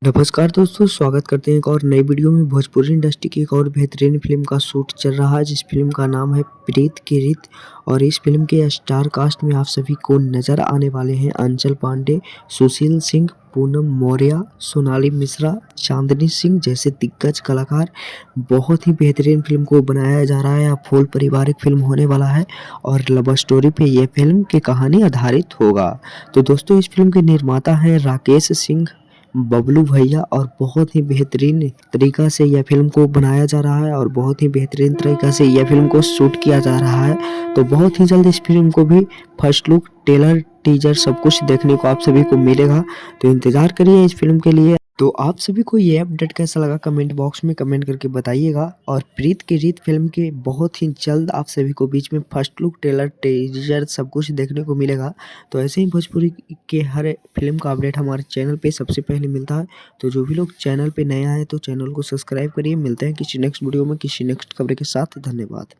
नमस्कार दोस्तों, स्वागत करते हैं एक और नई वीडियो में। भोजपुरी इंडस्ट्री की एक और बेहतरीन फिल्म का शूट चल रहा है, जिस फिल्म का नाम है प्रीत की रीत। और इस फिल्म के स्टार कास्ट में आप सभी को नजर आने वाले हैं अंचल पांडे, सुशील सिंह, पूनम मौर्य, सोनाली मिश्रा, चांदनी सिंह जैसे दिग्गज कलाकार। बहुत ही बेहतरीन फिल्म को बनाया जा रहा है। फुल पारिवारिक फिल्म होने वाला है और लव स्टोरी पे ये फिल्म की कहानी आधारित होगा। तो दोस्तों, इस फिल्म के निर्माता हैं राकेश सिंह, बबलू भैया। और बहुत ही बेहतरीन तरीका से यह फिल्म को बनाया जा रहा है और बहुत ही बेहतरीन तरीका से यह फिल्म को शूट किया जा रहा है। तो बहुत ही जल्द इस फिल्म को भी फर्स्ट लुक, ट्रेलर, टीजर सब कुछ देखने को आप सभी को मिलेगा। तो इंतजार करिए इस फिल्म के लिए। तो आप सभी को ये अपडेट कैसा लगा कमेंट बॉक्स में कमेंट करके बताइएगा। और प्रीत की रीत फिल्म के बहुत ही जल्द आप सभी को बीच में फर्स्ट लुक, ट्रेलर, टीजर सब कुछ देखने को मिलेगा। तो ऐसे ही भोजपुरी के हर फिल्म का अपडेट हमारे चैनल पे सबसे पहले मिलता है। तो जो भी लोग चैनल पे नया है तो चैनल को सब्सक्राइब करिए। मिलते हैं किसी नेक्स्ट वीडियो में किसी नेक्स्ट खबर के साथ। धन्यवाद।